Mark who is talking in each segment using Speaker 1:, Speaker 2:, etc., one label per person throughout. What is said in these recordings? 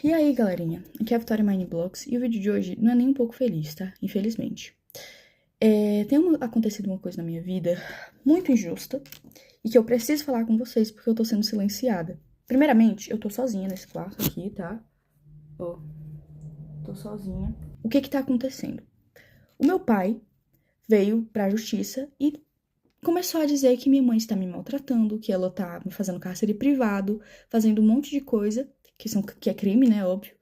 Speaker 1: E aí, galerinha? Aqui é a Vitória Mineblocks e o vídeo de hoje não é nem um pouco feliz, tá? Infelizmente. Acontecido uma coisa na minha vida muito injusta e que eu preciso falar com vocês porque eu tô sendo silenciada. Primeiramente, eu tô sozinha nesse quarto aqui, tá? Ó, tô sozinha. O que tá acontecendo? O meu pai veio pra justiça e começou a dizer que minha mãe está me maltratando, que ela tá me fazendo cárcere privado, fazendo um monte de coisa, que é crime, né, óbvio.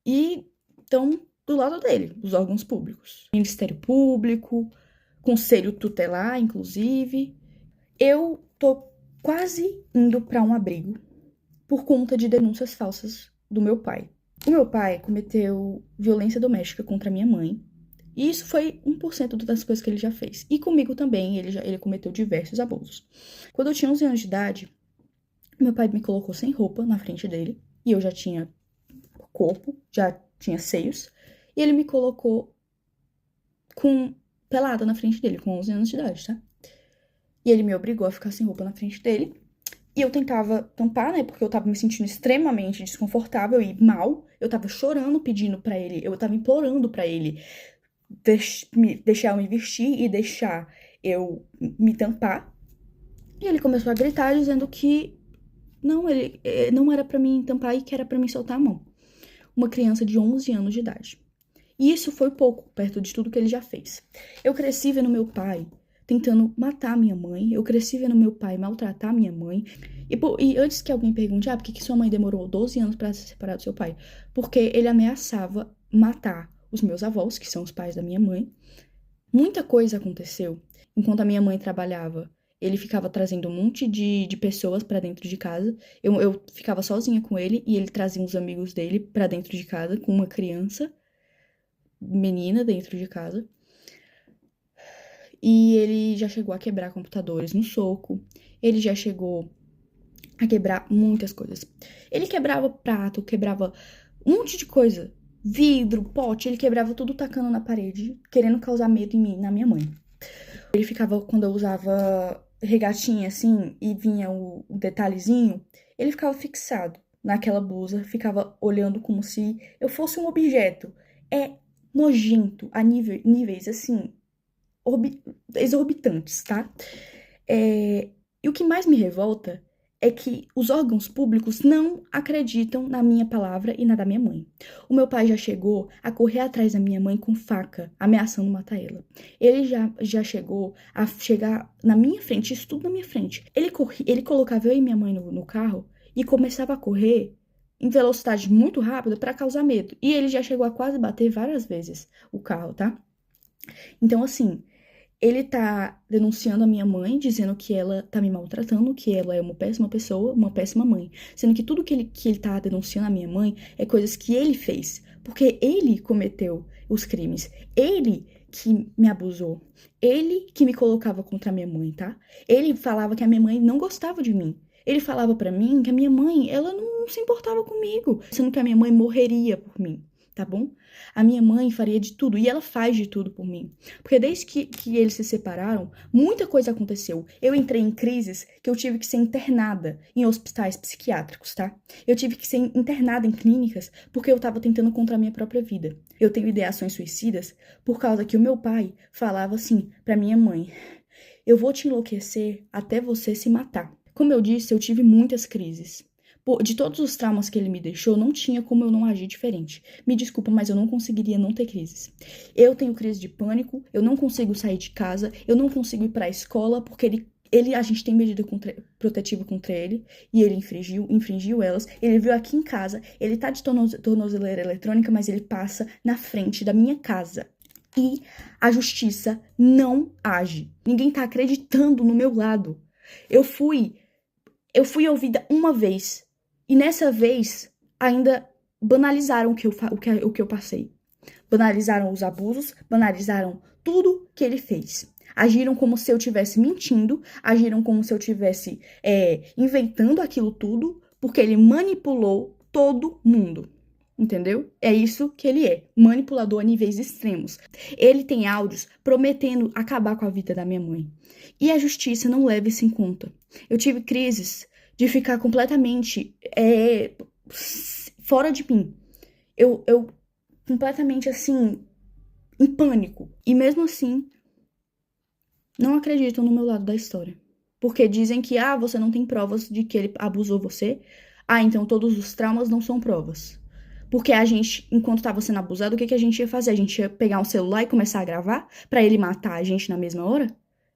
Speaker 1: E estão do lado dele, os órgãos públicos. Ministério Público, Conselho Tutelar, inclusive. Eu tô quase indo para um abrigo por conta de denúncias falsas do meu pai. O meu pai cometeu violência doméstica contra minha mãe. E isso foi 1% das coisas que ele já fez. E comigo também, ele cometeu diversos abusos. Quando eu tinha 11 anos de idade, meu pai me colocou sem roupa na frente dele. E eu já tinha corpo, já tinha seios. E ele me colocou pelada na frente dele, com 11 anos de idade, tá? E ele me obrigou a ficar sem roupa na frente dele. E eu tentava tampar, né? Porque eu tava me sentindo extremamente desconfortável e mal. Eu tava chorando, pedindo pra ele, eu tava implorando pra ele deixar eu me vestir e deixar eu me tampar. E ele começou a gritar, dizendo que ele não era pra mim tampar e que era pra mim soltar a mão. Uma criança de 11 anos de idade. E isso foi pouco, perto de tudo que ele já fez. Eu cresci vendo meu pai tentando matar minha mãe. Eu cresci vendo meu pai maltratar minha mãe. E antes que alguém pergunte, por que sua mãe demorou 12 anos para se separar do seu pai? Porque ele ameaçava matar os meus avós, que são os pais da minha mãe. Muita coisa aconteceu enquanto a minha mãe trabalhava. Ele ficava trazendo um monte de pessoas pra dentro de casa. Eu ficava sozinha com ele e ele trazia uns amigos dele pra dentro de casa com uma criança menina dentro de casa. E ele já chegou a quebrar computadores no soco. Ele já chegou a quebrar muitas coisas. Ele quebrava prato, quebrava um monte de coisa. Vidro, pote, ele quebrava tudo tacando na parede, querendo causar medo em mim, na minha mãe. Ele ficava, quando eu usava regatinha assim, e vinha o detalhezinho, ele ficava fixado naquela blusa, ficava olhando como se eu fosse um objeto. É nojento a níveis assim, exorbitantes, tá? E o que mais me revolta é que os órgãos públicos não acreditam na minha palavra e na da minha mãe. O meu pai já chegou a correr atrás da minha mãe com faca, ameaçando matar ela. Ele já chegou a chegar na minha frente, isso tudo na minha frente. Ele colocava eu e minha mãe no carro e começava a correr em velocidade muito rápida para causar medo. E ele já chegou a quase bater várias vezes o carro, tá? Então, assim, ele tá denunciando a minha mãe, dizendo que ela tá me maltratando, que ela é uma péssima pessoa, uma péssima mãe. Sendo que tudo que ele tá denunciando a minha mãe é coisas que ele fez. Porque ele cometeu os crimes. Ele que me abusou. Ele que me colocava contra a minha mãe, tá? Ele falava que a minha mãe não gostava de mim. Ele falava pra mim que a minha mãe, ela não se importava comigo. Sendo que a minha mãe morreria por mim, tá bom? A minha mãe faria de tudo, e ela faz de tudo por mim. Porque desde que eles se separaram, muita coisa aconteceu. Eu entrei em crises que eu tive que ser internada em hospitais psiquiátricos, tá? Eu tive que ser internada em clínicas porque eu tava tentando contra a minha própria vida. Eu tenho ideações suicidas por causa que o meu pai falava assim pra minha mãe: eu vou te enlouquecer até você se matar. Como eu disse, eu tive muitas crises. De todos os traumas que ele me deixou, não tinha como eu não agir diferente. Me desculpa, mas eu não conseguiria não ter crises. Eu tenho crise de pânico, eu não consigo sair de casa, eu não consigo ir pra escola, porque a gente tem medida protetiva contra ele, e ele infringiu elas. Ele veio aqui em casa, ele tá de tornozeleira eletrônica, mas ele passa na frente da minha casa. E a justiça não age. Ninguém tá acreditando no meu lado. Eu fui ouvida uma vez. E nessa vez, ainda banalizaram o que eu passei. Banalizaram os abusos, banalizaram tudo que ele fez. Agiram como se eu estivesse mentindo, agiram como se eu estivesse inventando aquilo tudo, porque ele manipulou todo mundo. Entendeu? É isso que ele é, manipulador a níveis extremos. Ele tem áudios prometendo acabar com a vida da minha mãe. E a justiça não leva isso em conta. Eu tive crises de ficar completamente fora de mim. Eu completamente, assim, em pânico. E mesmo assim, não acreditam no meu lado da história. Porque dizem que, você não tem provas de que ele abusou você. Então todos os traumas não são provas. Porque a gente, enquanto tava sendo abusado, o que a gente ia fazer? A gente ia pegar um celular e começar a gravar pra ele matar a gente na mesma hora?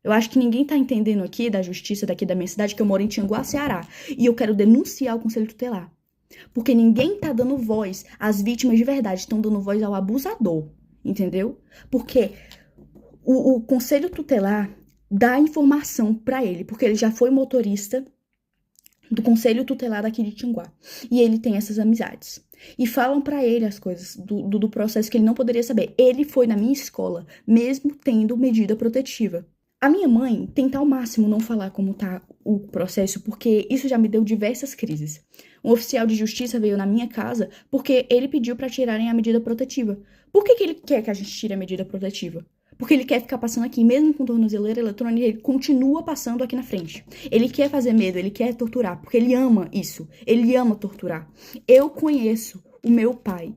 Speaker 1: Eu acho que ninguém tá entendendo aqui da justiça daqui da minha cidade, que eu moro em Tianguá, Ceará. E eu quero denunciar o Conselho Tutelar. Porque ninguém tá dando voz às vítimas de verdade, estão dando voz ao abusador. Entendeu? Porque o Conselho Tutelar dá informação pra ele, porque ele já foi motorista do Conselho Tutelar daqui de Tianguá. E ele tem essas amizades. E falam pra ele as coisas do processo que ele não poderia saber. Ele foi na minha escola, mesmo tendo medida protetiva. A minha mãe tenta ao máximo não falar como tá o processo, porque isso já me deu diversas crises. Um oficial de justiça veio na minha casa porque ele pediu pra tirarem a medida protetiva. Por que ele quer que a gente tire a medida protetiva? Porque ele quer ficar passando aqui, mesmo com tornozeleira eletrônica, ele continua passando aqui na frente. Ele quer fazer medo, ele quer torturar, porque ele ama isso. Ele ama torturar. Eu conheço o meu pai.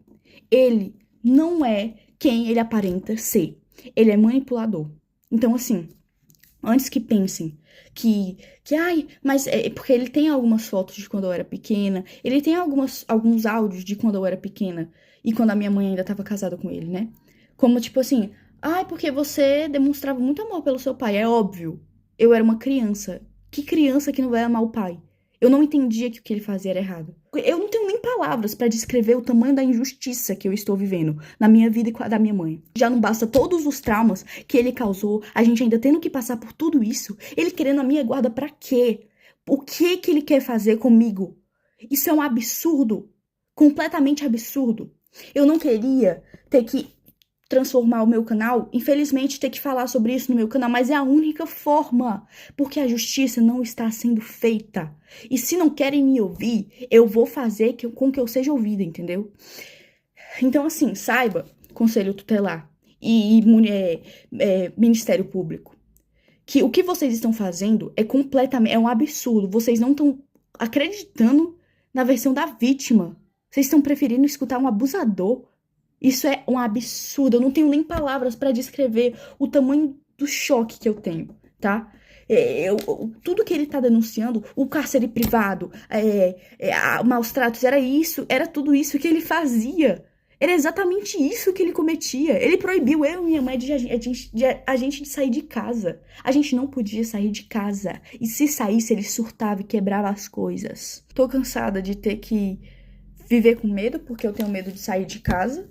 Speaker 1: Ele não é quem ele aparenta ser. Ele é manipulador. Então, assim, antes que pensem mas é porque ele tem algumas fotos de quando eu era pequena, ele tem alguns áudios de quando eu era pequena e quando a minha mãe ainda estava casada com ele, né? Como tipo assim, porque você demonstrava muito amor pelo seu pai. É óbvio. Eu era uma criança. Que criança que não vai amar o pai? Eu não entendia que o que ele fazia era errado. Eu não tenho nem palavras pra descrever o tamanho da injustiça que eu estou vivendo na minha vida e com a da minha mãe. Já não basta todos os traumas que ele causou, a gente ainda tendo que passar por tudo isso. Ele querendo a minha guarda pra quê? O que ele quer fazer comigo? Isso é um absurdo. Completamente absurdo. Eu não queria ter que transformar o meu canal, infelizmente ter que falar sobre isso no meu canal, mas é a única forma, porque a justiça não está sendo feita. E se não querem me ouvir, eu vou fazer com que eu seja ouvida, entendeu? Então, assim, saiba, Conselho Tutelar e Ministério Público, que o que vocês estão fazendo é um absurdo. Vocês não estão acreditando na versão da vítima. Vocês estão preferindo escutar um abusador. Isso é um absurdo. Eu não tenho nem palavras pra descrever o tamanho do choque que eu tenho, tá? Tudo que ele tá denunciando, o cárcere privado, maus tratos, era tudo isso que ele fazia. Era exatamente isso que ele cometia. Ele proibiu eu e minha mãe de a gente de sair de casa. A gente não podia sair de casa. E se saísse, ele surtava e quebrava as coisas. Tô cansada de ter que viver com medo, porque eu tenho medo de sair de casa.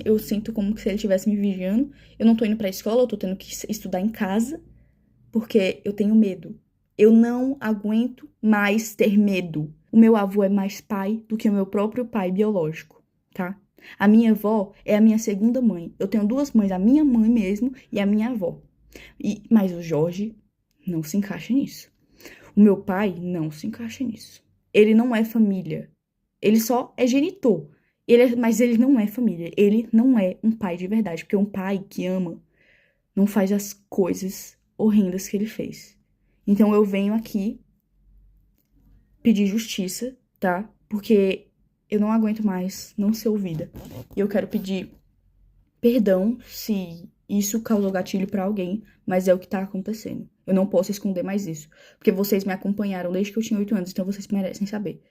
Speaker 1: Eu sinto como se ele estivesse me vigiando. Eu não tô indo pra escola, eu tô tendo que estudar em casa, porque eu tenho medo. Eu não aguento mais ter medo. O meu avô é mais pai do que o meu próprio pai biológico, tá? A minha avó é a minha segunda mãe. Eu tenho duas mães, a minha mãe mesmo e a minha avó. Mas o Jorge não se encaixa nisso. O meu pai não se encaixa nisso. Ele não é família. Ele só é genitor. Mas ele não é família. Ele não é um pai de verdade. Porque um pai que ama não faz as coisas horrendas que ele fez. Então eu venho aqui pedir justiça, tá? Porque eu não aguento mais não ser ouvida. E eu quero pedir perdão se isso causou gatilho pra alguém, mas é o que tá acontecendo. Eu não posso esconder mais isso. Porque vocês me acompanharam desde que eu tinha 8 anos, então vocês merecem saber.